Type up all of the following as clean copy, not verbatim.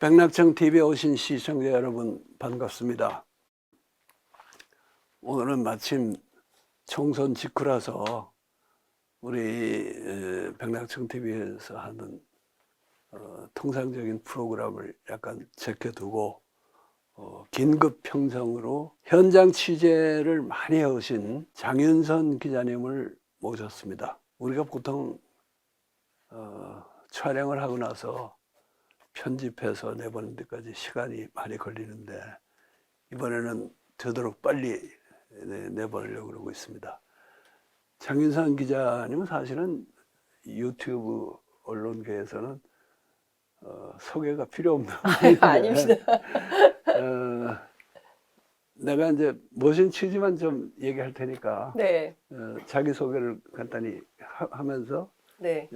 백낙청 TV에 오신 시청자 여러분 반갑습니다. 오늘은 마침 총선 직후라서 우리 백낙청 TV에서 하는 통상적인 프로그램을 약간 제껴두고 긴급 평정으로 현장 취재를 많이 해오신 장윤선 기자님을 모셨습니다. 우리가 보통 촬영을 하고 나서 편집해서 내보는 데까지 시간이 많이 걸리는데 이번에는 되도록 빨리 내보내려고 그러고 있습니다. 장윤선 기자님은 사실은 유튜브 언론계에서는 소개가 필요 없는 분인데 아닙니다. 내가 이제 모신 취지만 좀 얘기할 테니까 네, 자기소개를 간단히 하면서 네,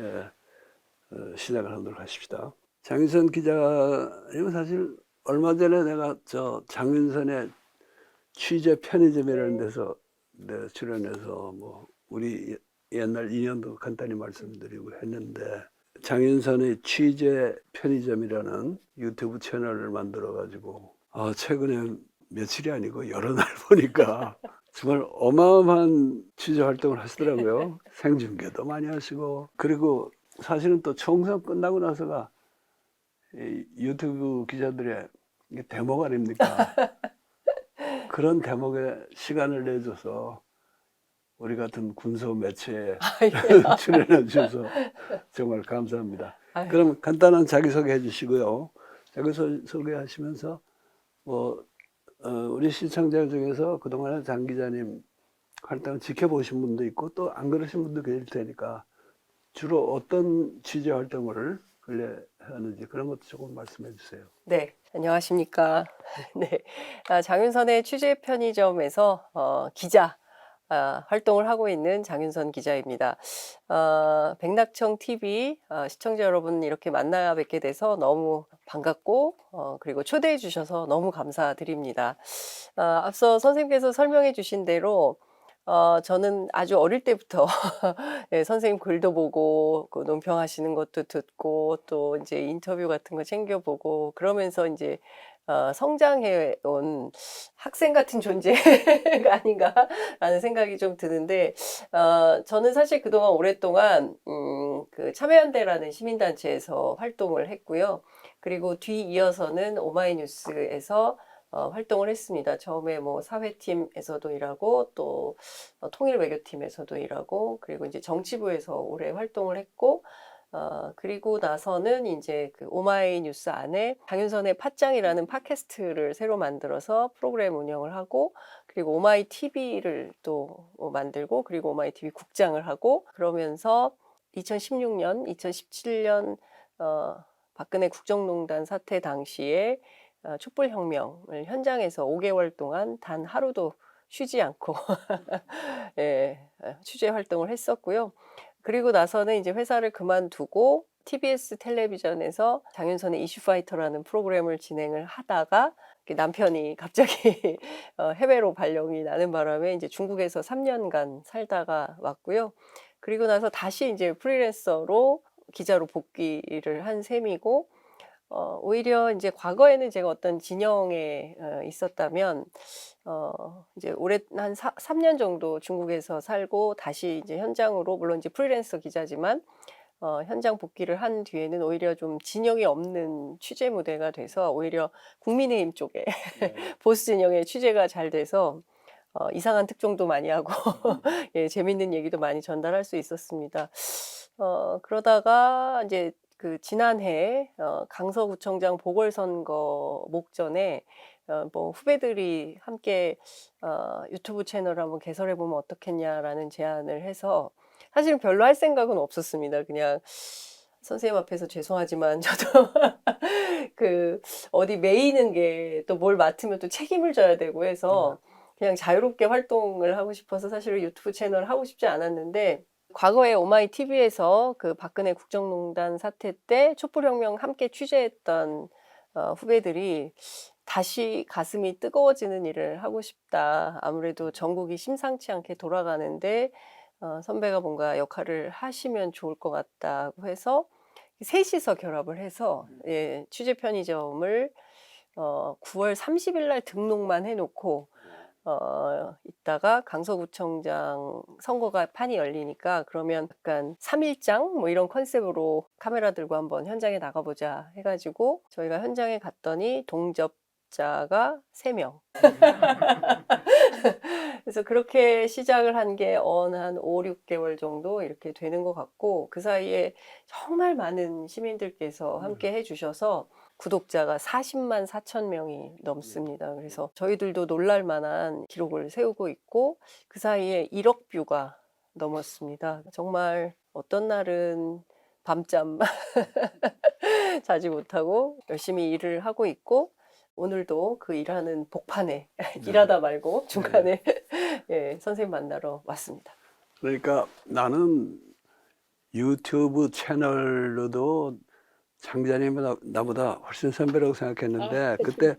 시작을 하도록 하십시다. 장윤선 기자님은 사실 얼마 전에 내가 저 장윤선의 취재 편의점이라는 데서 내가 출연해서 뭐 우리 옛날 인연도 간단히 말씀드리고 했는데, 장윤선의 취재 편의점이라는 유튜브 채널을 만들어 가지고 최근에 며칠이 아니고 여러 날 보니까 정말 어마어마한 취재 활동을 하시더라고요. 생중계도 많이 하시고, 그리고 사실은 또 총선 끝나고 나서가 이 유튜브 기자들의 이게 대목 아닙니까? 그런 대목에 시간을 내줘서 우리 같은 군소 매체에 출연해 주셔서 정말 감사합니다. 아유. 그럼 간단한 자기소개 해주시고요. 자기소개 하시면서 우리 시청자 중에서 그동안에 장 기자님 활동을 지켜보신 분도 있고 또 안 그러신 분도 계실 테니까 주로 어떤 취재 활동을 근래 하는지 그런 것도 조금 말씀해 주세요. 네, 안녕하십니까. 네, 장윤선의 취재 편의점에서 기자 활동을 하고 있는 장윤선 기자입니다. 백낙청 TV 시청자 여러분 이렇게 만나 뵙게 돼서 너무 반갑고 그리고 초대해 주셔서 너무 감사드립니다. 앞서 선생님께서 설명해 주신 대로 저는 아주 어릴 때부터 네, 선생님 글도 보고 그 논평하시는 것도 듣고 또 이제 인터뷰 같은 거 챙겨보고 그러면서 이제 성장해 온 학생 같은 존재가 아닌가라는 생각이 좀 드는데, 저는 사실 그동안 오랫동안 그 참여연대라는 시민단체에서 활동을 했고요. 그리고 뒤이어서는 오마이뉴스에서 활동을 했습니다. 처음에 뭐 사회팀에서도 일하고 또 통일외교팀에서도 일하고 그리고 이제 정치부에서 오래 활동을 했고, 그리고 나서는 이제 그 오마이뉴스 안에 장윤선의 팟짱이라는 팟캐스트를 새로 만들어서 프로그램 운영을 하고, 그리고 오마이 TV를 또 만들고, 그리고 오마이 TV 국장을 하고, 그러면서 2016년, 2017년 박근혜 국정농단 사태 당시에 촛불혁명을 현장에서 5개월 동안 단 하루도 쉬지 않고 예, 취재 활동을 했었고요. 그리고 나서는 이제 회사를 그만두고 TBS 텔레비전에서 장윤선의 이슈파이터라는 프로그램을 진행을 하다가 남편이 갑자기 해외로 발령이 나는 바람에 이제 중국에서 3년간 살다가 왔고요. 그리고 나서 다시 이제 프리랜서로 기자로 복귀를 한 셈이고, 오히려 이제 과거에는 제가 어떤 진영에 있었다면, 이제 올해 한 3년 정도 중국에서 살고 다시 이제 현장으로, 물론 이제 프리랜서 기자지만, 현장 복귀를 한 뒤에는 오히려 좀 진영이 없는 취재 무대가 돼서 오히려 국민의힘 쪽에 보수 진영의 취재가 잘 돼서 이상한 특종도 많이 하고 예, 재밌는 얘기도 많이 전달할 수 있었습니다. 그러다가 이제 그 지난해 강서구청장 보궐선거 목전에 뭐 후배들이 함께 유튜브 채널을 한번 개설해 보면 어떻겠냐라는 제안을 해서, 사실은 별로 할 생각은 없었습니다. 그냥 선생님 앞에서 죄송하지만 저도 그 어디 메이는 게 또 뭘 맡으면 또 책임을 져야 되고 해서 그냥 자유롭게 활동을 하고 싶어서 사실은 유튜브 채널을 하고 싶지 않았는데, 과거에 오마이 TV에서 그 박근혜 국정농단 사태 때 촛불혁명 함께 취재했던 후배들이 다시 가슴이 뜨거워지는 일을 하고 싶다. 아무래도 전국이 심상치 않게 돌아가는데 선배가 뭔가 역할을 하시면 좋을 것 같다고 해서 셋이서 결합을 해서 예, 취재 편의점을 9월 30일 날 등록만 해놓고 있다가 강서구청장 선거가 판이 열리니까 그러면 약간 3일장 뭐 이런 컨셉으로 카메라 들고 한번 현장에 나가보자 해가지고 저희가 현장에 갔더니 동접자가 3명. 그래서 그렇게 시작을 한 게 한 5, 6개월 정도 이렇게 되는 것 같고 그 사이에 정말 많은 시민들께서 함께 해주셔서 구독자가 40만 4천 명이 넘습니다. 그래서 저희들도 놀랄 만한 기록을 세우고 있고 그 사이에 1억 뷰가 넘었습니다. 정말 어떤 날은 밤잠 자지 못하고 열심히 일을 하고 있고 오늘도 그 일하는 복판에 일하다 말고 중간에 예, 선생님 만나러 왔습니다. 그러니까 나는 유튜브 채널로도 장 기자님이 나보다 훨씬 선배라고 생각했는데 그때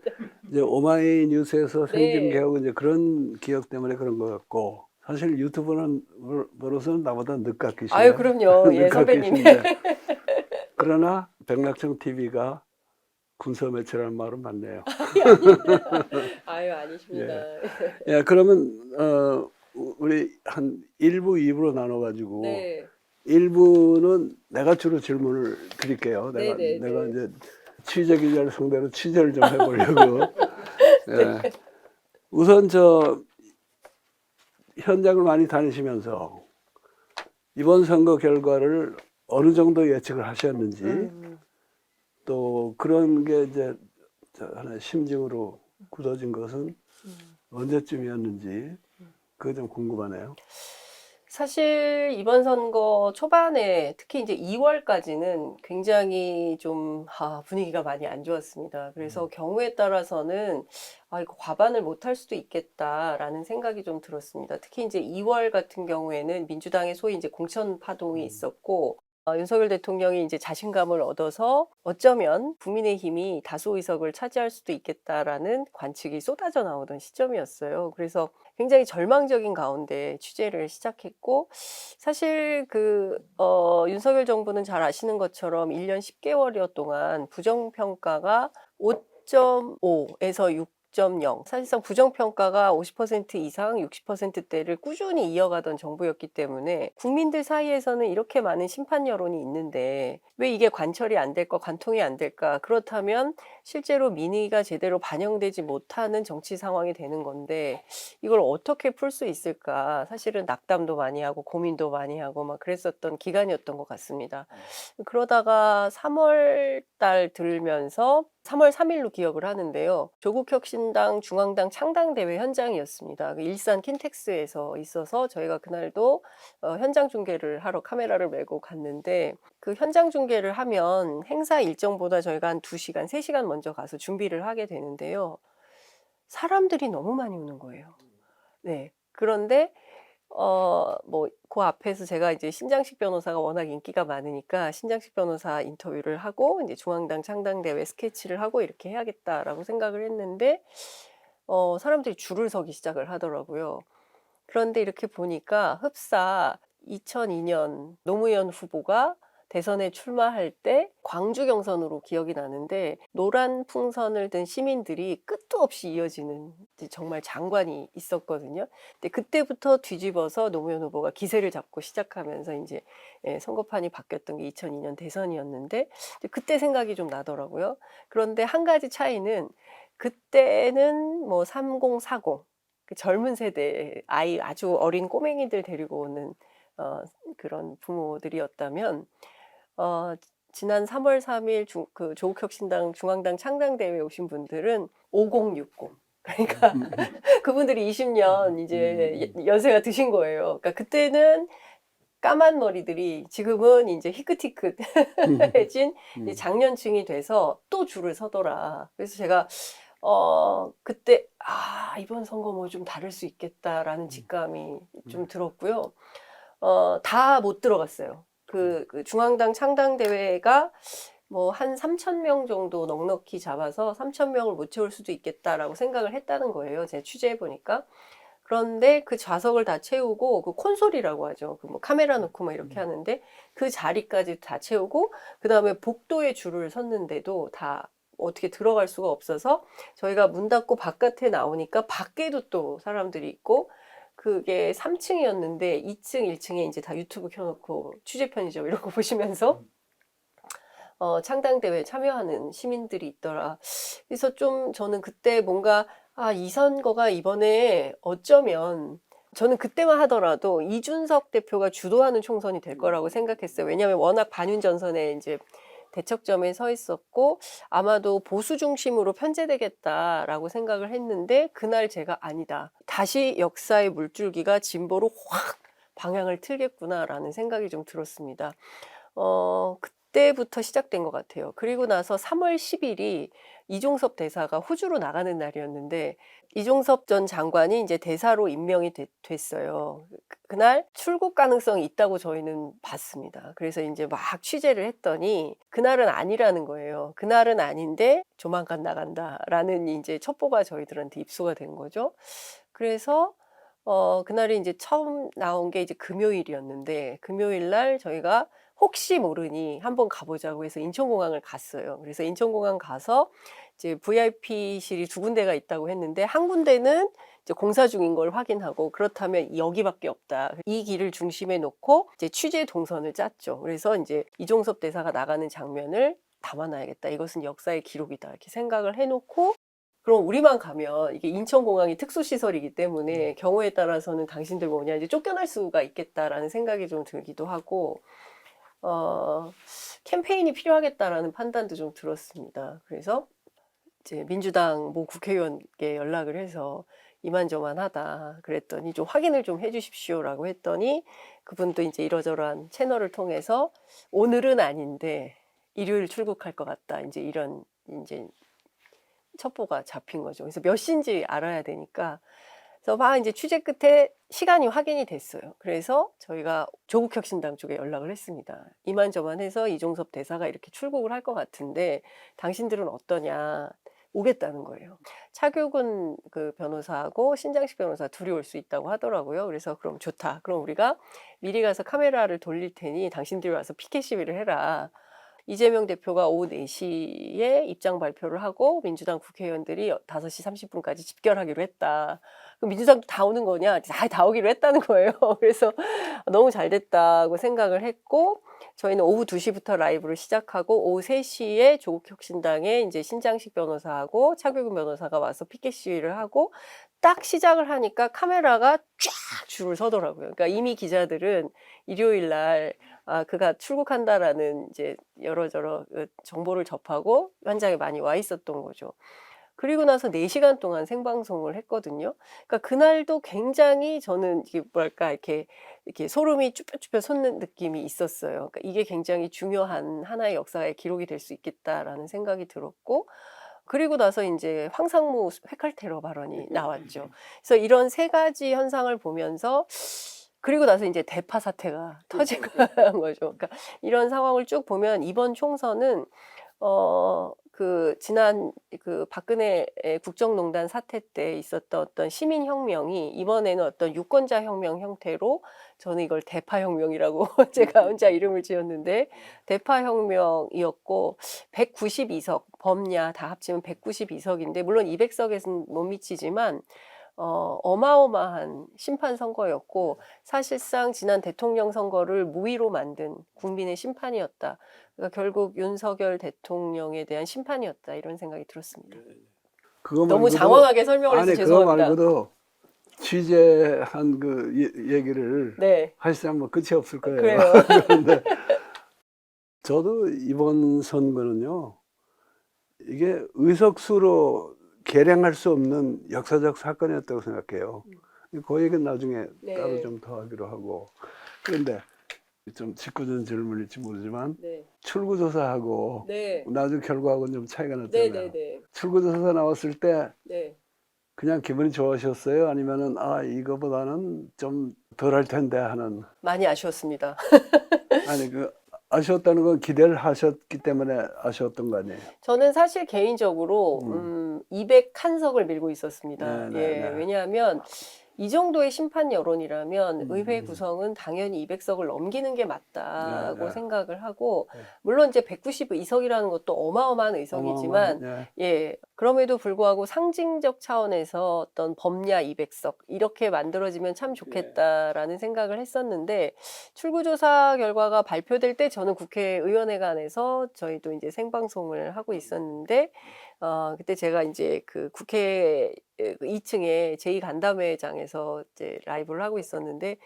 이제 오마이뉴스에서 생중계하고 이제 그런 기억 때문에 그런 것 같고 사실 유튜브로서는 나보다 늦깎이시네. 아유 그럼요. 예, 선배님. 늦깎이신데 그러나 백낙청 TV가 군서 매체라는 말은 맞네요. 아유 아니십니다. 예, 그러면 우리 한 1부, 2부로 나눠가지고 네. 1부는 내가 주로 질문을 드릴게요. 네. 내가 이제 취재 기자를 상대로 취재를 좀 해보려고. 예. 우선 현장을 많이 다니시면서 이번 선거 결과를 어느 정도 예측을 하셨는지 또 그런 게 이제 하나의 심증으로 굳어진 것은 언제쯤이었는지 그게 좀 궁금하네요. 사실 이번 선거 초반에 특히 이제 2월까지는 굉장히 좀 분위기가 많이 안 좋았습니다. 그래서 경우에 따라서는 이거 과반을 못할 수도 있겠다라는 생각이 좀 들었습니다. 특히 이제 2월 같은 경우에는 민주당의 소위 이제 공천 파동이 있었고 윤석열 대통령이 이제 자신감을 얻어서 어쩌면 국민의힘이 다수 의석을 차지할 수도 있겠다라는 관측이 쏟아져 나오던 시점이었어요. 그래서 굉장히 절망적인 가운데 취재를 시작했고 사실 윤석열 정부는 잘 아시는 것처럼 1년 10개월여 동안 부정평가가 5.5에서 6.0 사실상 부정평가가 50% 이상 60%대를 꾸준히 이어가던 정부였기 때문에 국민들 사이에서는 이렇게 많은 심판 여론이 있는데 왜 이게 관철이 안 될까 관통이 안 될까 그렇다면 실제로 민의가 제대로 반영되지 못하는 정치 상황이 되는 건데 이걸 어떻게 풀 수 있을까 사실은 낙담도 많이 하고 고민도 많이 하고 막 그랬었던 기간이었던 것 같습니다. 그러다가 3월 달 들면서 3월 3일로 기억을 하는데요. 조국혁신당 중앙당 창당대회 현장이었습니다. 일산 킨텍스에서 있어서 저희가 그날도 현장 중계를 하러 카메라를 메고 갔는데 그 현장 중계를 하면 행사 일정보다 저희가 한 2시간, 3시간 먼저 가서 준비를 하게 되는데요. 사람들이 너무 많이 오는 거예요. 네. 그런데 그 앞에서 제가 이제 신장식 변호사가 워낙 인기가 많으니까 신장식 변호사 인터뷰를 하고 이제 중앙당 창당대회 스케치를 하고 이렇게 해야겠다라고 생각을 했는데 사람들이 줄을 서기 시작을 하더라고요. 그런데 이렇게 보니까 흡사 2002년 노무현 후보가 대선에 출마할 때 광주 경선으로 기억이 나는데 노란 풍선을 든 시민들이 끝도 없이 이어지는 정말 장관이 있었거든요. 근데 그때부터 뒤집어서 노무현 후보가 기세를 잡고 시작하면서 이제 선거판이 바뀌었던 게 2002년 대선이었는데 그때 생각이 좀 나더라고요. 그런데 한 가지 차이는 그때는 뭐 3040, 그 젊은 세대 아주 어린 꼬맹이들 데리고 오는 그런 부모들이었다면 지난 3월 3일 그 조국혁신당 중앙당 창당대회에 오신 분들은 5060 그러니까 그분들이 20년 이제 연세가 드신 거예요. 그러니까 그때는 까만 머리들이 지금은 이제 희끗희끗해진 장년층이 돼서 또 줄을 서더라. 그래서 제가 그때 이번 선거 뭐 좀 다를 수 있겠다라는 직감이 좀 들었고요. 다 못 들어갔어요. 그 중앙당 창당대회가 뭐 한 3,000명 정도 넉넉히 잡아서 3,000명을 못 채울 수도 있겠다라고 생각을 했다는 거예요. 제가 취재해 보니까. 그런데 그 좌석을 다 채우고 그 콘솔이라고 하죠. 그 뭐 카메라 놓고 막 이렇게 하는데 그 자리까지 다 채우고 그다음에 복도에 줄을 섰는데도 다 어떻게 들어갈 수가 없어서 저희가 문 닫고 바깥에 나오니까 밖에도 또 사람들이 있고 그게 3층이었는데 2층, 1층에 이제 다 유튜브 켜놓고 취재 편의점 이런 거 보시면서 창당대회에 참여하는 시민들이 있더라. 그래서 좀 저는 그때 뭔가, 이 선거가 이번에 어쩌면 저는 그때만 하더라도 이준석 대표가 주도하는 총선이 될 거라고 생각했어요. 왜냐하면 워낙 반윤 전선에 이제 대척점에 서 있었고 아마도 보수 중심으로 편제되겠다라고 생각을 했는데 그날 제가 아니다. 다시 역사의 물줄기가 진보로 확 방향을 틀겠구나라는 생각이 좀 들었습니다. 그때부터 시작된 것 같아요. 그리고 나서 3월 10일이 이종섭 대사가 호주로 나가는 날이었는데 이종섭 전 장관이 이제 대사로 임명이 됐어요. 그날 출국 가능성이 있다고 저희는 봤습니다. 그래서 이제 막 취재를 했더니 그날은 아니라는 거예요. 그날은 아닌데 조만간 나간다라는 이제 첩보가 저희들한테 입수가 된 거죠. 그래서 그날이 이제 처음 나온 게 이제 금요일이었는데 금요일 날 저희가 혹시 모르니 한번 가보자고 해서 인천공항을 갔어요. 그래서 인천공항 가서 이제 VIP실이 2군데가 있다고 했는데 한 군데는 이제 공사 중인 걸 확인하고 그렇다면 여기밖에 없다. 이 길을 중심에 놓고 이제 취재 동선을 짰죠. 그래서 이제 이종섭 대사가 나가는 장면을 담아놔야겠다. 이것은 역사의 기록이다. 이렇게 생각을 해놓고 그럼 우리만 가면 이게 인천공항이 특수시설이기 때문에 경우에 따라서는 당신들 뭐냐 이제 쫓겨날 수가 있겠다라는 생각이 좀 들기도 하고 캠페인이 필요하겠다라는 판단도 좀 들었습니다. 그래서 이제 민주당 모 국회의원께 연락을 해서 이만저만하다 그랬더니 좀 확인을 좀 해주십시오라고 했더니 그분도 이제 이러저러한 채널을 통해서 오늘은 아닌데 일요일 출국할 것 같다 이제 이런 이제 첩보가 잡힌 거죠. 그래서 몇 시인지 알아야 되니까 그래서 막 이제 취재 끝에 시간이 확인이 됐어요. 그래서 저희가 조국혁신당 쪽에 연락을 했습니다. 이만저만 해서 이종섭 대사가 이렇게 출국을 할 것 같은데 당신들은 어떠냐 오겠다는 거예요. 차교근 그 변호사하고 신장식 변호사 둘이 올 수 있다고 하더라고요. 그래서 그럼 좋다. 그럼 우리가 미리 가서 카메라를 돌릴 테니 당신들이 와서 피켓 시위를 해라. 이재명 대표가 오후 4시에 입장 발표를 하고 민주당 국회의원들이 5시 30분까지 집결하기로 했다. 그럼 민주당도 다 오는 거냐? 다 오기로 했다는 거예요. 그래서 너무 잘 됐다고 생각을 했고 저희는 오후 2시부터 라이브를 시작하고 오후 3시에 조국혁신당에 이제 신장식 변호사하고 차규근 변호사가 와서 피켓 시위를 하고 딱 시작을 하니까 카메라가 쫙 줄을 서더라고요. 그러니까 이미 기자들은 일요일 날 그가 출국한다라는 이제 여러저러 정보를 접하고 현장에 많이 와 있었던 거죠. 그리고 나서 4시간 동안 생방송을 했거든요. 그러니까 그날도 굉장히 저는 이게 뭐랄까 이렇게 소름이 쭈뼛쭈뼛 솟는 느낌이 있었어요. 그러니까 이게 굉장히 중요한 하나의 역사의 기록이 될 수 있겠다라는 생각이 들었고 그리고 나서 이제 황상무 회칼 테러 발언이 나왔죠. 그래서 이런 3가지 현상을 보면서 그리고 나서 이제 대파 사태가 터진 거죠. 그러니까 이런 상황을 쭉 보면 이번 총선은 지난 박근혜 국정농단 사태 때 있었던 어떤 시민혁명이 이번에는 어떤 유권자 혁명 형태로 저는 이걸 대파혁명이라고 제가 혼자 이름을 지었는데 대파혁명이었고 192석 범야 다 합치면 192석인데 물론 200석에서는 못 미치지만 어마어마한 심판 선거였고 사실상 지난 대통령 선거를 무위로 만든 국민의 심판이었다. 그러니까 결국 윤석열 대통령에 대한 심판이었다 이런 생각이 들었습니다. 그거 너무 말고도, 장황하게 설명을 해서 아니, 그거 죄송합니다. 말고도 취재한 그 얘기를 네, 하시자면 뭐 끝이 없을 거예요. 그래요. 그런데 저도 이번 선거는요, 이게 의석수로 계량할 수 없는 역사적 사건이었다고 생각해요. 그 얘기는 나중에 네. 따로 좀 더 하기로 하고. 그런데 좀 짓궂은 질문일지 모르지만 네, 출구조사하고 네, 나중 결과하고는 좀 차이가 네, 났잖아요. 네, 네, 출구조사 나왔을 때 네. 그냥 기분이 좋으셨어요? 아니면은 이거보다는 좀 덜 할 텐데 하는. 많이 아쉬웠습니다. 아니 아쉬웠다는 건 기대를 하셨기 때문에 아쉬웠던 거 아니에요? 저는 사실 개인적으로 201석을 밀고 있었습니다. 네, 네, 예, 네. 왜냐하면 이 정도의 심판 여론이라면 의회 음. 구성은 당연히 200석을 넘기는 게 맞다고 네, 네. 생각을 하고, 네. 물론 이제 192석이라는 것도 어마어마한 의석이지만, 어마어마한, 예, 그럼에도 불구하고 상징적 차원에서 어떤 범야 200석 이렇게 만들어지면 참 좋겠다라는 생각을 했었는데, 출구조사 결과가 발표될 때 저는 국회의원회관에서 저희도 이제 생방송을 하고 있었는데, 그때 제가 이제 그 국회 2층에 제2간담회장에서 이제 라이브를 하고 있었는데,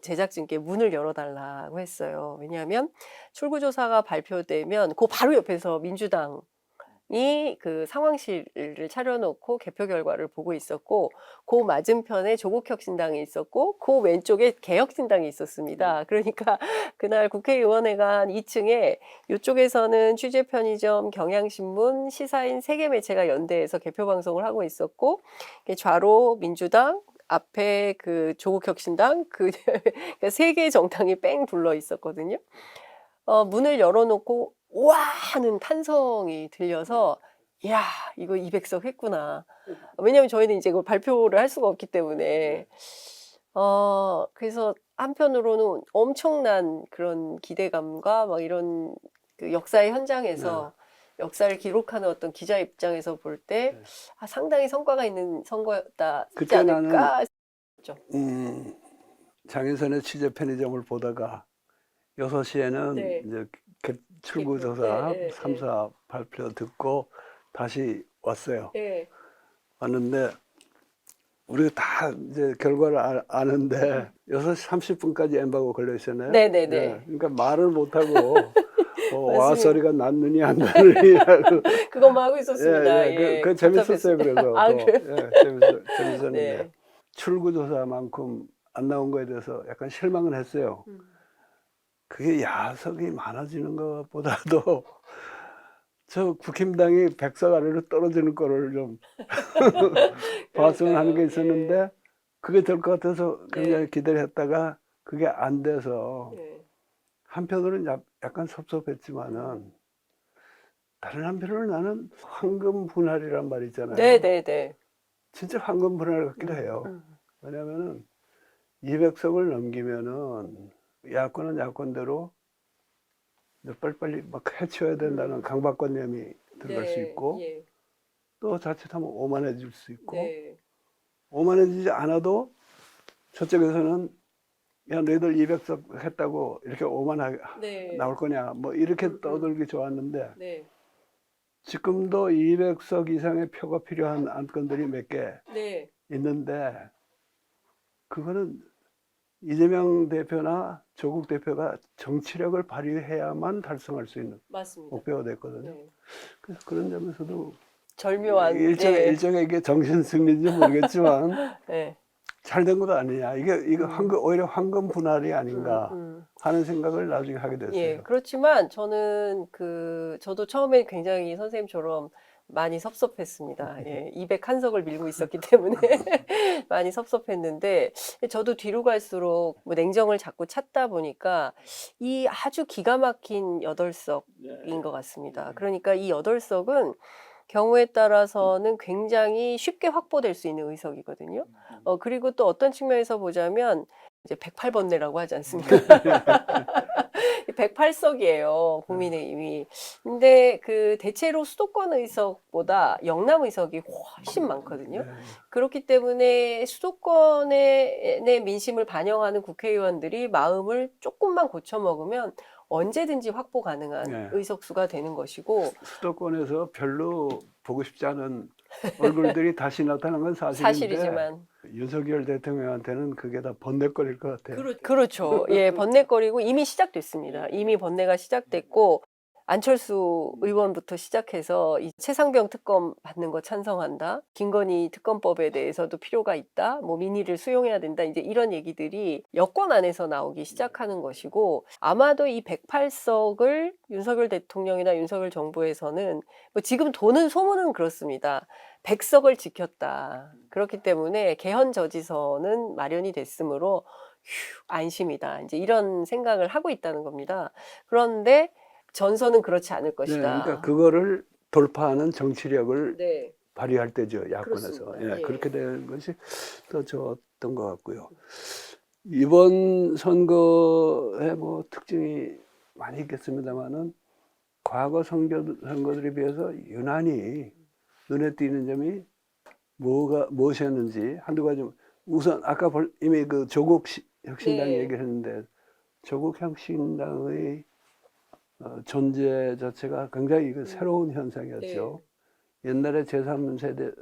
제작진께 문을 열어달라고 했어요. 왜냐하면 출구조사가 발표되면 그 바로 옆에서 민주당이 그 상황실을 차려놓고 개표 결과를 보고 있었고, 그 맞은편에 조국혁신당이 있었고, 그 왼쪽에 개혁신당이 있었습니다. 그러니까 그날 국회의원회관 2층에 이쪽에서는 취재편의점, 경향신문, 시사인 3개 매체가 연대해서 개표 방송을 하고 있었고, 좌로 민주당, 앞에 그 조국혁신당, 그 3개의 정당이 뺑 둘러 있었거든요. 문을 열어놓고 와 하는 탄성이 들려서, 야 이거 200석 했구나. 왜냐면 저희는 이제 그걸 발표를 할 수가 없기 때문에. 그래서 한편으로는 엄청난 그런 기대감과 막 이런 그 역사의 현장에서 역사를 기록하는 어떤 기자 입장에서 볼 때 네. 상당히 성과가 있는 선거였다 하지 그때 나는 않을까. 장윤선의 취재 편의점을 보다가 6시에는 네. 이제 출구조사 네, 네, 3사 발표 듣고 다시 왔어요. 네. 왔는데 우리가 다 이제 결과를 아는데 6시 30분까지 엠바고 걸려 있었나요? 네네네. 예, 그러니까 말을 못하고 와 맞습니다. 소리가 났느니 안 났느니 하고 그것만 하고 있었습니다. 예, 그 재밌었어요. 답답했어요. 그래서 아, 또 그래요? 재밌었는데 네. 출구조사만큼 안 나온 거에 대해서 약간 실망은 했어요. 그게 야석이 많아지는 것보다도 저 국힘당이 100석 아래로 떨어지는 거를 좀 봤으면 하는 게 그러니까요. 있었는데 그게 될 것 같아서 굉장히 네. 기대를 했다가 그게 안 돼서 네. 한편으로는 약간 섭섭했지만은 다른 한편으로는 나는 황금 분할이란 말 있잖아요. 네네네. 진짜 황금 분할 같기도 해요. 왜냐면은 200석을 넘기면은 야권은 야권대로 빨리빨리 막 해쳐야 된다는 강박관념이 들어갈 수 네. 있고 예. 또 자칫하면 오만해질 수 있고 네. 오만해지지 않아도 저쪽에서는 야 너희들 200석 했다고 이렇게 오만하게 네. 나올 거냐 뭐 이렇게 떠들기 좋았는데 네. 지금도 200석 이상의 표가 필요한 안건들이 몇 개 네. 있는데 그거는 이재명 대표나 조국 대표가 정치력을 발휘해야만 달성할 수 있는 맞습니다. 목표가 됐거든요. 네. 그래서 그런 점에서도 절묘한. 일종의 이게 정신 승리인지 모르겠지만 네. 잘 된 것도 아니냐. 이게 오히려 황금 분할이 아닌가 하는 생각을 나중에 하게 됐어요. 예, 그렇지만 저는 저도 처음에 굉장히 선생님처럼 많이 섭섭했습니다. 예, 201석을 밀고 있었기 때문에 많이 섭섭했는데, 저도 뒤로 갈수록 뭐 냉정을 자꾸 찾다 보니까 이 아주 기가 막힌 8석인 것 같습니다. 그러니까 이 8석은 경우에 따라서는 굉장히 쉽게 확보될 수 있는 의석이거든요. 그리고 또 어떤 측면에서 보자면 이제 108번뇌라고 하지 않습니까? 108석이에요, 국민의힘이. 근데 대체로 수도권 의석보다 영남 의석이 훨씬 많거든요. 그렇기 때문에 수도권의 민심을 반영하는 국회의원들이 마음을 조금만 고쳐먹으면 언제든지 확보 가능한 의석수가 되는 것이고, 수도권에서 별로 보고 싶지 않은 얼굴들이 다시 나타난 건 사실이지만 윤석열 대통령한테는 그게 다 번뇌거릴 것 같아요. 그렇죠. 예, 번뇌거리고 이미 시작됐습니다. 이미 번뇌가 시작됐고, 안철수 의원부터 시작해서 이 최상병 특검 받는 거 찬성한다. 김건희 특검법에 대해서도 필요가 있다. 뭐 민의를 수용해야 된다. 이제 이런 얘기들이 여권 안에서 나오기 시작하는 것이고, 아마도 이 108석을 윤석열 대통령이나 윤석열 정부에서는 뭐 지금 도는 소문은 그렇습니다. 100석을 지켰다. 그렇기 때문에 개헌 저지선은 마련이 됐으므로 안심이다. 이제 이런 생각을 하고 있다는 겁니다. 그런데 전선은 그렇지 않을 네, 것이다. 그러니까 그거를 돌파하는 정치력을 네. 발휘할 때죠, 야권에서. 그렇습니다. 예, 예. 그렇게 된 것이 더 좋았던 것 같고요. 이번 선거의 뭐 특징이 많이 있겠습니다만은 과거 선거들에 비해서 유난히 눈에 띄는 점이 무엇이었는지 한두 가지. 우선 아까 이미 그 조국 혁신당 네. 얘기를 했는데, 조국 혁신당의 존재 자체가 굉장히 새로운 현상이었죠. 옛날에 제3세대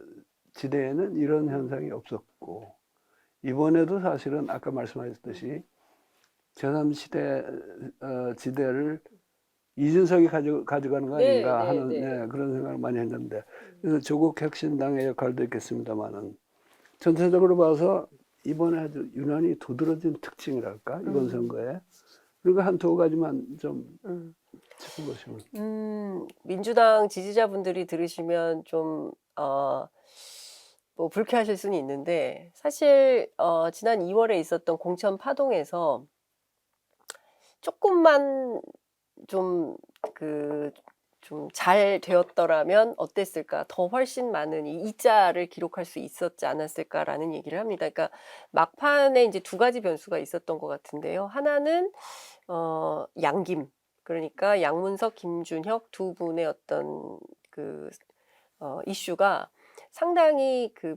지대에는 이런 현상이 없었고, 이번에도 사실은 아까 말씀하셨듯이 제3시대 지대를 이준석이 가져가는 거 네, 아닌가 네, 하는 네. 그런 생각을 많이 했는데, 그래서 조국 혁신당의 역할도 있겠습니다만은 전체적으로 봐서 이번에 아주 유난히 두드러진 특징이랄까, 이번 선거에. 그리고 한 두 가지만 좀 짚어보시면. 민주당 지지자분들이 들으시면 좀, 뭐, 불쾌하실 수는 있는데, 사실, 지난 2월에 있었던 공천 파동에서 조금만 좀, 좀 잘 되었더라면 어땠을까? 더 훨씬 많은 이 이자를 기록할 수 있었지 않았을까라는 얘기를 합니다. 그러니까 막판에 이제 두 가지 변수가 있었던 것 같은데요. 하나는, 양김. 그러니까 양문석, 김준혁 두 분의 어떤 이슈가 상당히 그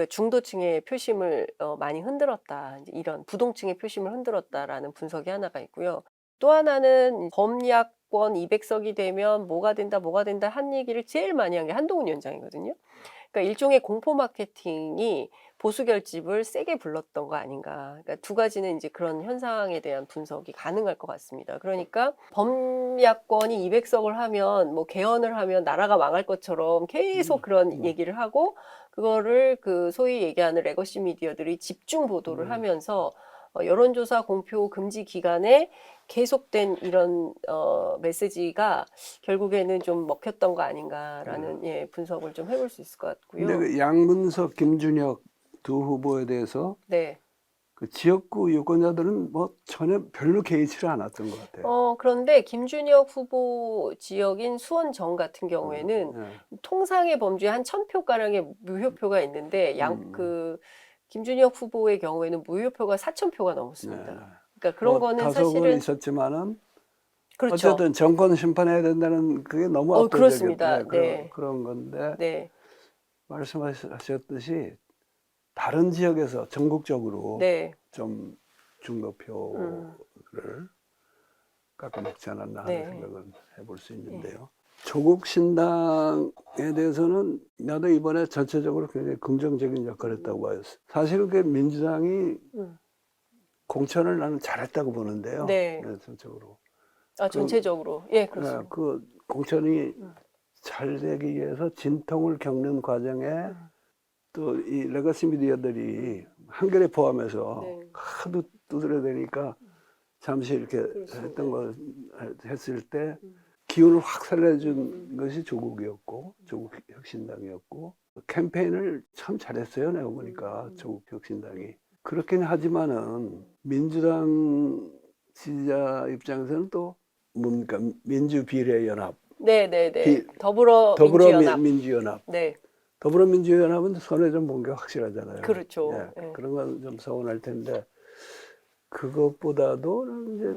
중도층의 표심을 많이 흔들었다. 이제 이런 부동층의 표심을 흔들었다라는 분석이 하나가 있고요. 또 하나는 범야권 200석이 되면 뭐가 된다 한 얘기를 제일 많이 한 게 한동훈 위원장이거든요. 그러니까 일종의 공포 마케팅이 보수 결집을 세게 불렀던 거 아닌가. 그러니까 두 가지는 이제 그런 현상에 대한 분석이 가능할 것 같습니다. 그러니까 범야권이 200석을 하면 뭐 개헌을 하면 나라가 망할 것처럼 계속 그런 얘기를 하고, 그거를 그 소위 얘기하는 레거시 미디어들이 집중 보도를 하면서 여론조사 공표 금지 기간에 계속된 이런 메시지가 결국에는 좀 먹혔던 거 아닌가라는 예, 분석을 좀 해볼 수 있을 것 같고요. 근데 그 양문석, 김준혁 두 후보에 대해서 네. 그 지역구 유권자들은 뭐 전혀 별로 개의치를 않았던 것 같아요. 그런데 김준혁 후보 지역인 수원정 같은 경우에는 네. 통상의 범주에 한 1,000표가량의 무효표가 있는데 김준혁 후보의 경우에는 무효표가 4,000표가 넘었습니다. 네. 그러니까 그런 뭐 거는 다소는 사실은 있었지만은 그렇죠. 어쨌든 정권 심판해야 된다는 그게 너무 압도적이었. 그렇습니다. 네. 그런 건데 네. 말씀하셨듯이 다른 지역에서 전국적으로 네. 좀 중도표를 깎아먹지 않았나 하는 네. 생각을 해볼 수 있는데요. 조국 신당에 대해서는 나도 이번에 전체적으로 굉장히 긍정적인 역할을 했다고 봐요. 사실 그 민주당이 공천을 나는 잘했다고 보는데요. 네. 전체적으로. 전체적으로. 예, 그렇습니다. 그 공천이 잘 되기 위해서 진통을 겪는 과정에 또 이 레거시 미디어들이 한겨레 포함해서 네. 하도 두드려대니까 잠시 이렇게 그렇습니다. 했던 거 했을 때 기운을 확 살려준 것이 조국 혁신당이었고, 캠페인을 참 잘했어요. 내가 보니까 조국 혁신당이. 그렇긴 하지만은 민주당 지지자 입장에서는 또 뭡니까, 민주비례연합, 네네네. 더불어민주연합. 민주연합. 네. 더불어민주연합은 손에 좀 본 게 확실하잖아요. 그렇죠. 예, 예. 그런 건 좀 서운할 텐데, 그것보다도 이제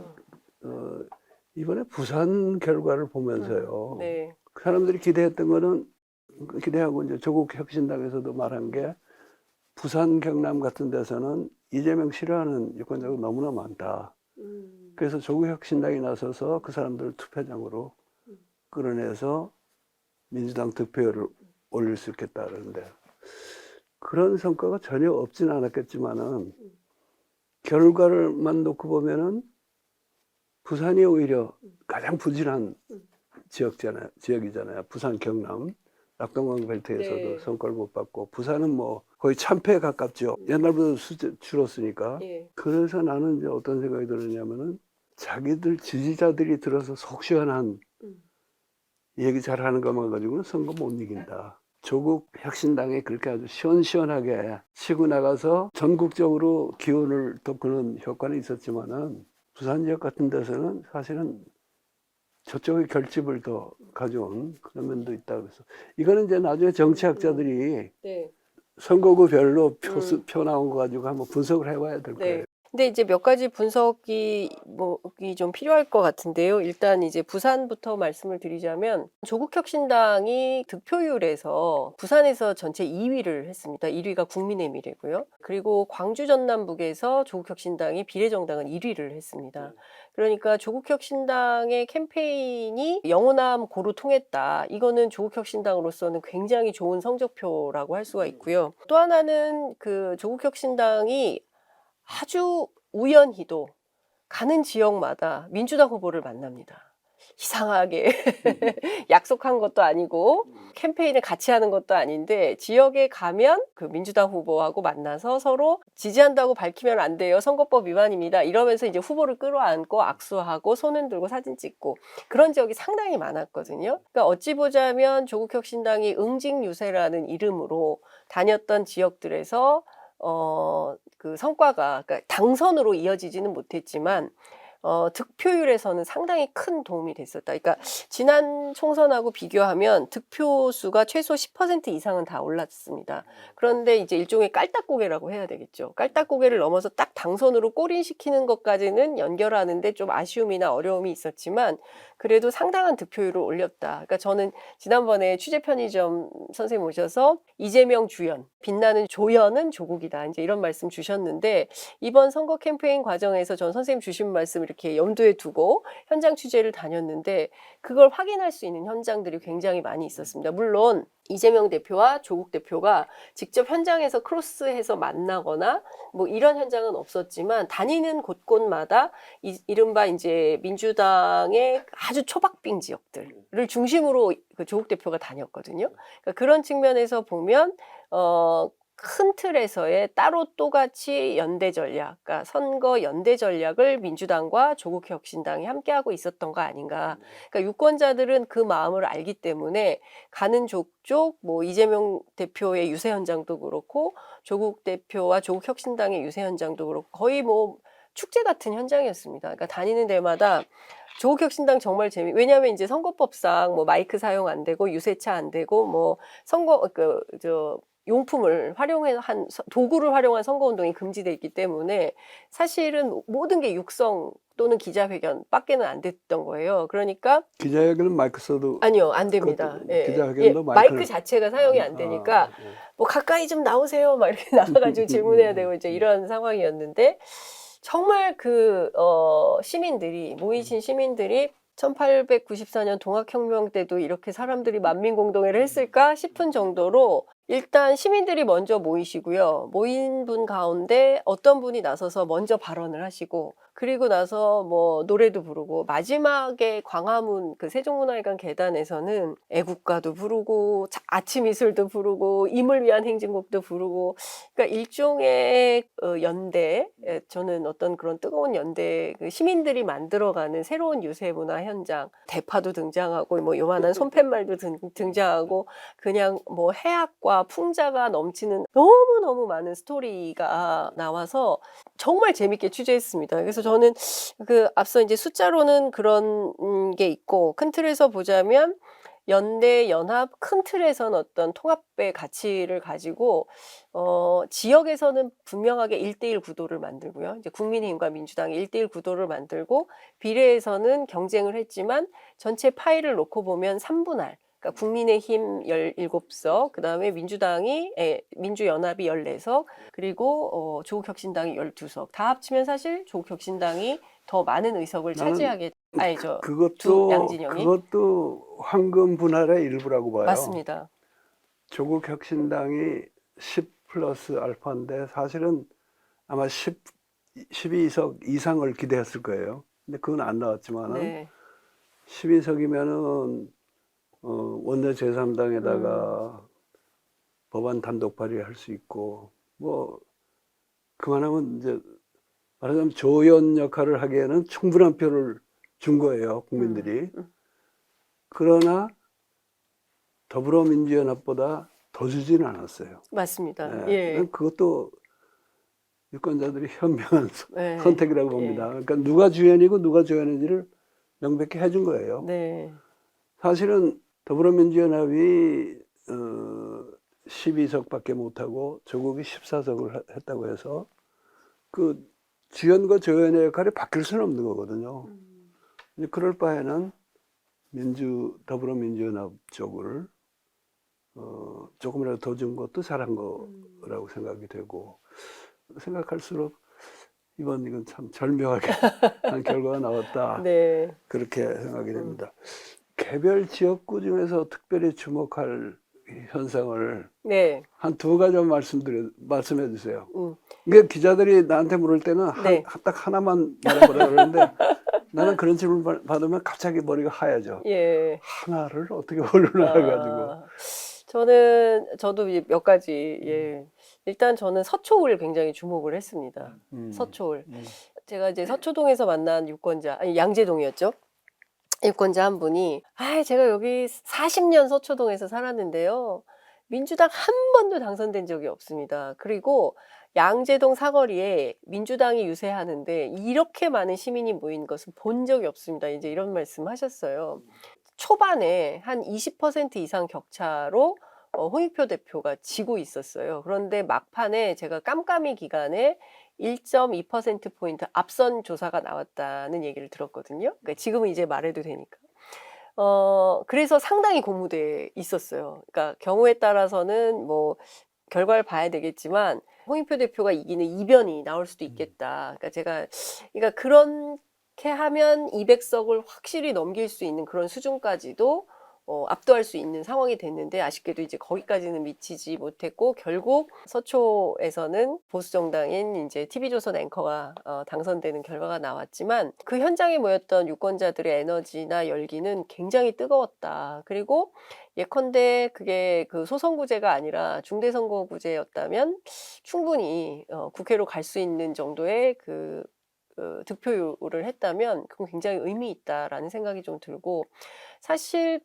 이번에 부산 결과를 보면서요. 네. 그 사람들이 기대했던 거는, 기대하고 이제 조국 혁신당에서도 말한 게, 부산, 경남 같은 데서는 이재명 싫어하는 유권자가 너무나 많다. 그래서 조국 혁신당이 나서서 그 사람들을 투표장으로 끌어내서 민주당 득표율을 올릴 수 있겠다 그러는데, 그런 성과가 전혀 없지는 않았겠지만은 결과를만 놓고 보면은 부산이 오히려 가장 부진한 지역이잖아요. 부산, 경남, 낙동강 벨트에서도 네. 성과를 못 받고, 부산은 뭐 거의 참패에 가깝죠. 옛날보다 줄었으니까. 예. 그래서 나는 이제 어떤 생각이 들었냐면은, 자기들 지지자들이 들어서 속 시원한 얘기 잘하는 것만 가지고는 선거 못 이긴다. 조국 혁신당이 그렇게 아주 시원시원하게 치고 나가서 전국적으로 기운을 돋구는 효과는 있었지만은, 부산 지역 같은 데서는 사실은 저쪽의 결집을 더 가져온 그런 면도 있다 그래서 이거는 이제 나중에 정치학자들이 네. 선거구별로 표 나온 거 가지고 한번 분석을 해봐야 될 거예요. 네. 근데 이제 몇 가지 분석이 좀 필요할 것 같은데요. 일단 이제 부산부터 말씀을 드리자면 조국혁신당이 득표율에서 부산에서 전체 2위를 했습니다. 1위가 국민의힘이고요. 그리고 광주 전남북에서 조국혁신당이 비례정당은 1위를 했습니다. 그러니까 조국혁신당의 캠페인이 영호남 고루 통했다. 이거는 조국혁신당으로서는 굉장히 좋은 성적표라고 할 수가 있고요. 또 하나는 그 조국혁신당이 아주 우연히도 가는 지역마다 민주당 후보를 만납니다. 이상하게 약속한 것도 아니고 캠페인을 같이 하는 것도 아닌데 지역에 가면 그 민주당 후보하고 만나서 서로 지지한다고 밝히면 안 돼요. 선거법 위반입니다. 이러면서 이제 후보를 끌어안고 악수하고 손을 들고 사진 찍고 그런 지역이 상당히 많았거든요. 그러니까 어찌 보자면 조국혁신당이 응징유세라는 이름으로 다녔던 지역들에서 그 성과가 그러니까 당선으로 이어지지는 못했지만 득표율에서는 상당히 큰 도움이 됐었다. 그러니까 지난 총선하고 비교하면 득표수가 최소 10% 이상은 다 올랐습니다. 그런데 이제 일종의 깔딱고개라고 해야 되겠죠. 깔딱고개를 넘어서 딱 당선으로 골인시키는 것까지는 연결하는데 좀 아쉬움이나 어려움이 있었지만 그래도 상당한 득표율을 올렸다. 그러니까 저는 지난번에 취재 편의점 선생님 오셔서 이재명 주연, 빛나는 조연은 조국이다. 이제 이런 말씀 주셨는데 이번 선거 캠페인 과정에서 전 선생님 주신 말씀 이렇게 염두에 두고 현장 취재를 다녔는데 그걸 확인할 수 있는 현장들이 굉장히 많이 있었습니다. 물론 이재명 대표와 조국 대표가 직접 현장에서 크로스해서 만나거나 뭐 이런 현장은 없었지만 다니는 곳곳마다 이른바 이제 민주당의 아주 초박빙 지역들을 중심으로 그 조국 대표가 다녔거든요. 그러니까 그런 측면에서 보면 큰 틀에서의 따로 또같이 연대 전략, 그러니까 선거 연대 전략을 민주당과 조국혁신당이 함께하고 있었던 거 아닌가. 그러니까 유권자들은 그 마음을 알기 때문에 가는 족족 뭐 이재명 대표의 유세 현장도 그렇고 조국 대표와 조국혁신당의 유세 현장도 그렇고 거의 뭐 축제 같은 현장이었습니다. 그러니까 다니는 데마다 조국혁신당 정말 왜냐하면 이제 선거법상 뭐 마이크 사용 안 되고 유세차 안 되고 뭐 선거 용품을 도구를 활용한 선거운동이 금지돼 있기 때문에 사실은 모든 게 육성 또는 기자회견밖에는 안 됐던 거예요. 그러니까 기자회견은 마이크 써도 아니요, 안 됩니다. 기자회견도 마이크 자체가 사용이 안 되니까 뭐 가까이 좀 나오세요, 막 이렇게 나와가지고 질문해야 되고 이제 이런 상황이었는데 정말 그 모이신 시민들이 1894년 동학혁명 때도 이렇게 사람들이 만민공동회를 했을까 싶은 정도로 일단 시민들이 먼저 모이시고요. 모인 분 가운데 어떤 분이 나서서 먼저 발언을 하시고 그리고 나서 뭐 노래도 부르고 마지막에 광화문 그 세종문화회관 계단에서는 애국가도 부르고 아침 이슬도 부르고 임을 위한 행진곡도 부르고 그러니까 일종의 연대 저는 어떤 그런 뜨거운 연대 그 시민들이 만들어가는 새로운 유세 문화 현장 대파도 등장하고 뭐 요만한 손팻말도 등장하고 그냥 뭐 해악과 풍자가 넘치는 너무너무 많은 스토리가 나와서 정말 재밌게 취재했습니다. 그래서 저는 그 앞서 이제 숫자로는 그런 게 있고 큰 틀에서 보자면 연대 연합 큰 틀에서는 어떤 통합의 가치를 가지고 지역에서는 분명하게 1대1 구도를 만들고요. 이제 국민의힘과 민주당이 1대1 구도를 만들고 비례에서는 경쟁을 했지만 전체 파일을 놓고 보면 3분할 그러니까 국민의힘 17석, 그다음에 민주연합이 14석, 그리고 조국혁신당이 12석. 다 합치면 사실 조국혁신당이 더 많은 의석을 차지하게 알죠. 양진영이. 그것도 황금 분할의 일부라고 봐요. 맞습니다. 조국혁신당이 10 플러스 알파인데 사실은 아마 12석 이상을 기대했을 거예요. 근데 그건 안 나왔지만 네. 12석이면은 원내 제3당에다가 법안 단독 발의할 수 있고 뭐 그만하면 이제 말하자면 조연 역할을 하기에는 충분한 표를 준 거예요, 국민들이. 그러나 더불어민주연합보다 더 주지는 않았어요. 맞습니다. 네. 예. 그것도 유권자들이 현명한 네. 선택이라고 봅니다. 그러니까 누가 주연이고 누가 조연인지를 명백히 해준 거예요. 네. 사실은 더불어민주연합이 12석밖에 못하고 조국이 14석을 했다고 해서 그 지연과 조연의 역할이 바뀔 수는 없는 거거든요. 이제 그럴 바에는 더불어민주연합 쪽을 조금이라도 더 준 것도 잘한 거라고 생각이 되고, 생각할수록 이건 참 절묘하게 한 결과가 나왔다. 네. 그렇게 생각이 됩니다. 개별 지역구 중에서 특별히 주목할 현상을 네. 한 두 가지만 말씀해 주세요. 음. 이게 기자들이 나한테 물을 때는 네. 딱 하나만 말해보라 그러는데 나는 그런 질문 받으면 갑자기 머리가 하얘져. 예. 하나를 어떻게 올려놔가지고. 저도 이제 몇 가지, 예. 일단 저는 서초을 굉장히 주목을 했습니다. 서초을. 제가 이제 서초동에서 만난 유권자, 아니, 양재동이었죠. 유권자 한 분이, 제가 여기 40년 서초동에서 살았는데요. 민주당 한 번도 당선된 적이 없습니다. 그리고 양재동 사거리에 민주당이 유세하는데 이렇게 많은 시민이 모인 것은 본 적이 없습니다. 이제 이런 말씀 하셨어요. 초반에 한 20% 이상 격차로 홍익표 대표가 지고 있었어요. 그런데 막판에 제가 깜깜이 기간에 1.2%포인트 앞선 조사가 나왔다는 얘기를 들었거든요. 그러니까 지금은 이제 말해도 되니까. 그래서 상당히 고무돼 있었어요. 그러니까 경우에 따라서는 뭐 결과를 봐야 되겠지만 홍익표 대표가 이기는 이변이 나올 수도 있겠다. 그러니까 그렇게 하면 200석을 확실히 넘길 수 있는 그런 수준까지도 압도할 수 있는 상황이 됐는데 아쉽게도 이제 거기까지는 미치지 못했고 결국 서초에서는 보수 정당인 이제 TV조선 앵커가 당선되는 결과가 나왔지만 그 현장에 모였던 유권자들의 에너지나 열기는 굉장히 뜨거웠다. 그리고 예컨대 그게 그 소선구제가 아니라 중대선거구제였다면 충분히 국회로 갈 수 있는 정도의 그 득표율을 했다면 그건 굉장히 의미 있다라는 생각이 좀 들고 사실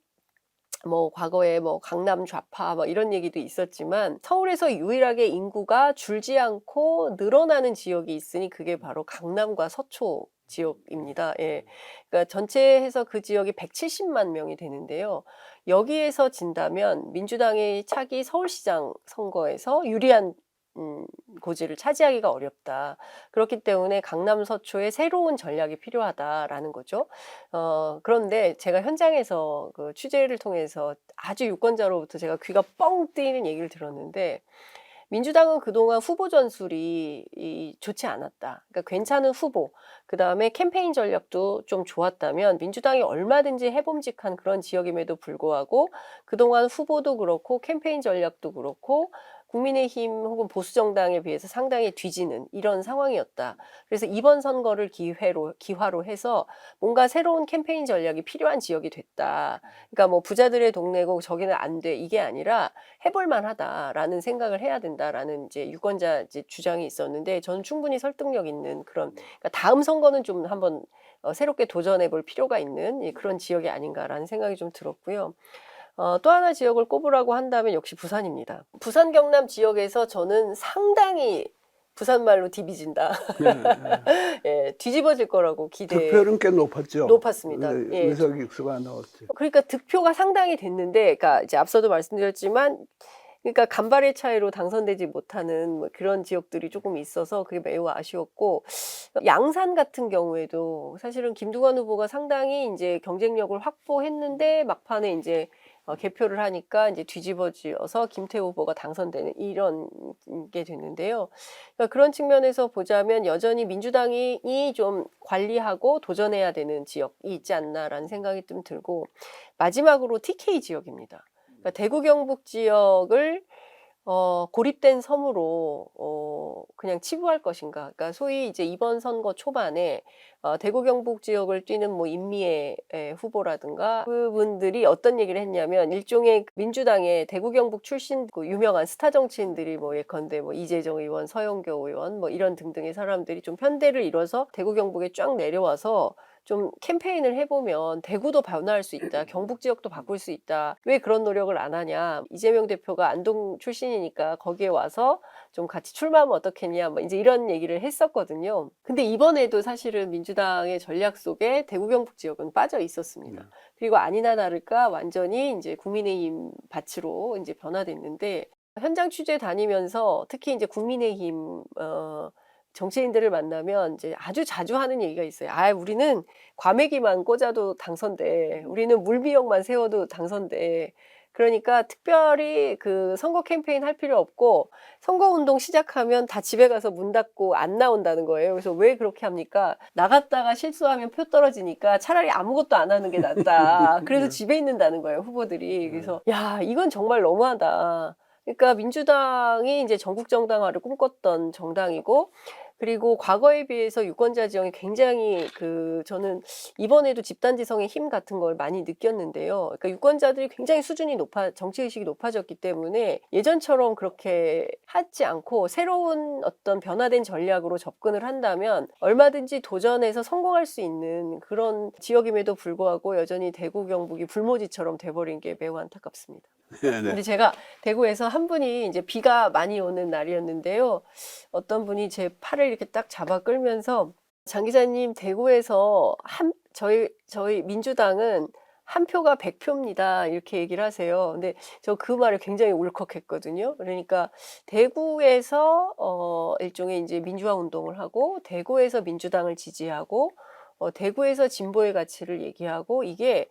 뭐 과거에 뭐 강남 좌파 뭐 이런 얘기도 있었지만 서울에서 유일하게 인구가 줄지 않고 늘어나는 지역이 있으니 그게 바로 강남과 서초 지역입니다. 예. 그러니까 전체 해서 그 지역이 170만 명이 되는데요. 여기에서 진다면 민주당의 차기 서울시장 선거에서 유리한 고지를 차지하기가 어렵다. 그렇기 때문에 강남 서초에 새로운 전략이 필요하다라는 거죠. 그런데 제가 현장에서 그 취재를 통해서 아주 유권자로부터 제가 귀가 뻥 뚫리는 얘기를 들었는데 민주당은 그동안 후보 전술이 좋지 않았다. 그러니까 괜찮은 후보, 그다음에 캠페인 전략도 좀 좋았다면 민주당이 얼마든지 해봄직한 그런 지역임에도 불구하고 그동안 후보도 그렇고 캠페인 전략도 그렇고 국민의힘 혹은 보수정당에 비해서 상당히 뒤지는 이런 상황이었다. 그래서 이번 선거를 기화로 해서 뭔가 새로운 캠페인 전략이 필요한 지역이 됐다. 그러니까 뭐 부자들의 동네고 저기는 안 돼. 이게 아니라 해볼 만하다라는 생각을 해야 된다라는 이제 유권자 이제 주장이 있었는데 저는 충분히 설득력 있는 그런 그러니까 다음 선거는 좀 한번 새롭게 도전해 볼 필요가 있는 그런 지역이 아닌가라는 생각이 좀 들었고요. 또 하나 지역을 꼽으라고 한다면 역시 부산입니다. 부산 경남 지역에서 저는 상당히 부산말로 디비진다. 예, 뒤집어질 거라고 득표율은 꽤 높았죠. 높았습니다. 네, 예. 의석익수가 안 나왔죠. 그러니까 득표가 상당히 됐는데, 그러니까 이제 앞서도 말씀드렸지만, 그러니까 간발의 차이로 당선되지 못하는 뭐 그런 지역들이 조금 있어서 그게 매우 아쉬웠고, 양산 같은 경우에도 사실은 김두관 후보가 상당히 이제 경쟁력을 확보했는데 막판에 이제 개표를 하니까 이제 뒤집어져서 김태우 후보가 당선되는 이런 게 됐는데요. 그러니까 그런 측면에서 보자면 여전히 민주당이 좀 관리하고 도전해야 되는 지역이 있지 않나라는 생각이 좀 들고 마지막으로 TK 지역입니다. 그러니까 대구 경북 지역을 고립된 섬으로 그냥 치부할 것인가. 그러니까 소위 이제 이번 선거 초반에 대구 경북 지역을 뛰는 뭐 임미애 후보라든가 그분들이 어떤 얘기를 했냐면 일종의 민주당의 대구 경북 출신 그 유명한 스타 정치인들이 뭐 예컨대 뭐 이재정 의원, 서영교 의원 뭐 이런 등등의 사람들이 좀 편대를 이뤄서 대구 경북에 쫙 내려와서 좀 캠페인을 해보면 대구도 변화할 수 있다, 경북 지역도 바꿀 수 있다. 왜 그런 노력을 안 하냐? 이재명 대표가 안동 출신이니까 거기에 와서 좀 같이 출마하면 어떻겠냐? 뭐 이제 이런 얘기를 했었거든요. 근데 이번에도 사실은 민주당의 전략 속에 대구 경북 지역은 빠져 있었습니다. 그리고 아니나 다를까 완전히 이제 국민의힘 밭으로 이제 변화됐는데 현장 취재 다니면서 특히 이제 국민의힘 정치인들을 만나면 이제 아주 자주 하는 얘기가 있어요. 아, 우리는 과메기만 꽂아도 당선돼. 우리는 물미역만 세워도 당선돼. 그러니까 특별히 그 선거 캠페인 할 필요 없고 선거운동 시작하면 다 집에 가서 문 닫고 안 나온다는 거예요. 그래서 왜 그렇게 합니까? 나갔다가 실수하면 표 떨어지니까 차라리 아무것도 안 하는 게 낫다. 그래서 집에 있는다는 거예요, 후보들이. 그래서 야, 이건 정말 너무하다. 그러니까 민주당이 이제 전국 정당화를 꿈꿨던 정당이고, 그리고 과거에 비해서 유권자 지형이 굉장히 저는 이번에도 집단지성의 힘 같은 걸 많이 느꼈는데요. 그러니까 유권자들이 굉장히 수준이 정치의식이 높아졌기 때문에 예전처럼 그렇게 하지 않고 새로운 어떤 변화된 전략으로 접근을 한다면 얼마든지 도전해서 성공할 수 있는 그런 지역임에도 불구하고 여전히 대구 경북이 불모지처럼 돼버린 게 매우 안타깝습니다. 네네. 근데 제가 대구에서 한 분이 이제 비가 많이 오는 날이었는데요. 어떤 분이 제 팔을 이렇게 딱 잡아 끌면서 장 기자님, 대구에서 저희 민주당은 한 표가 100표입니다. 이렇게 얘기를 하세요. 근데 저 그 말을 굉장히 울컥했거든요. 그러니까 대구에서 일종의 이제 민주화 운동을 하고 대구에서 민주당을 지지하고 대구에서 진보의 가치를 얘기하고 이게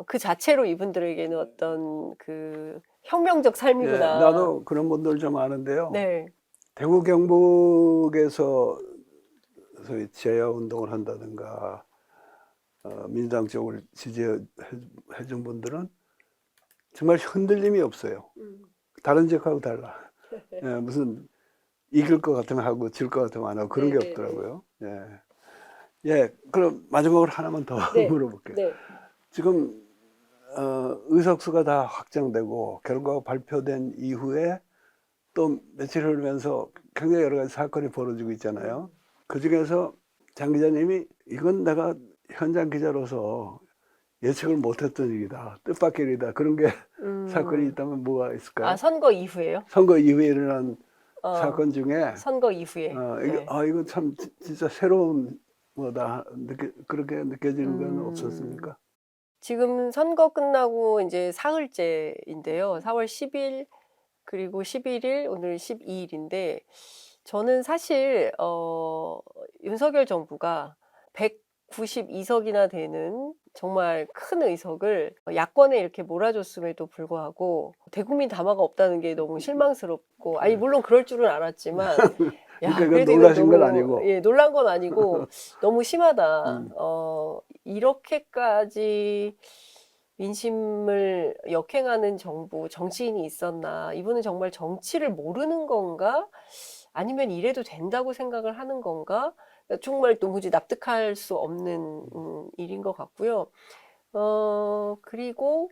그 자체로 이분들에게는 어떤 그 혁명적 예, 삶이구나. 나도 그런 분들 좀 아는데요. 네. 대구 경북에서 소위 재야 운동을 한다든가 민주당 쪽을 지지해준 분들은 정말 흔들림이 없어요. 다른 지역하고 달라. 예, 무슨 이길 것 같으면 하고 질 것 같으면 안 하고 그런 게 네네네. 없더라고요. 예. 예, 그럼 마지막으로 하나만 더 네. 물어볼게요. 네. 지금 의석수가 다 확정되고 결과가 발표된 이후에 또 며칠 흐르면서 굉장히 여러 가지 사건이 벌어지고 있잖아요. 그 중에서 장 기자님이 이건 내가 현장 기자로서 예측을 못했던 일이다, 뜻밖의 일이다, 그런 게 사건이 있다면 뭐가 있을까요? 아, 선거 이후에요? 선거 이후에 일어난 사건 중에 선거 이후에. 이게 네. 이거 참 진짜 새로운 뭐다 그렇게 느껴지는 건 없었습니까? 지금 선거 끝나고 이제 사흘째인데요. 4월 10일 그리고 11일, 오늘 12일인데 저는 사실 윤석열 정부가 192석이나 되는 정말 큰 의석을 야권에 이렇게 몰아줬음에도 불구하고 대국민 담화가 없다는 게 너무 실망스럽고, 아니 물론 그럴 줄은 알았지만 야, 그러니까 이건 그래도 이건 놀라신 건 너무, 아니고. 예, 놀란 건 아니고 너무 심하다. 이렇게까지 민심을 역행하는 정부, 정치인이 있었나? 이분은 정말 정치를 모르는 건가? 아니면 이래도 된다고 생각을 하는 건가? 정말 도무지 납득할 수 없는 일인 것 같고요. 그리고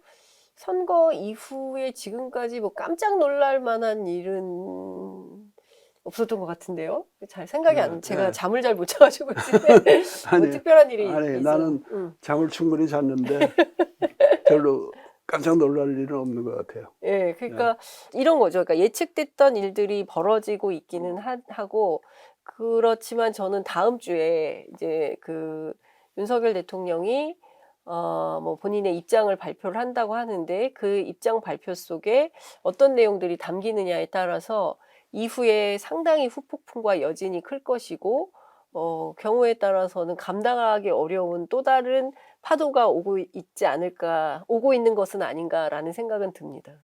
선거 이후에 지금까지 뭐 깜짝 놀랄 만한 일은 없었던 것 같은데요. 잘 생각이 안, 제가 잠을 잘 못 자가지고 지금 뭐 특별한 일이 아니, 있어요. 나는 잠을 충분히 잤는데 별로 깜짝 놀랄 일은 없는 것 같아요. 예, 그러니까 이런 거죠. 그러니까 예측됐던 일들이 벌어지고 있기는 하고, 그렇지만 저는 다음 주에 이제 윤석열 대통령이 뭐 본인의 입장을 발표를 한다고 하는데 그 입장 발표 속에 어떤 내용들이 담기느냐에 따라서 이후에 상당히 후폭풍과 여진이 클 것이고, 경우에 따라서는 감당하기 어려운 또 다른 파도가 오고 있지 않을까, 오고 있는 것은 아닌가라는 생각은 듭니다.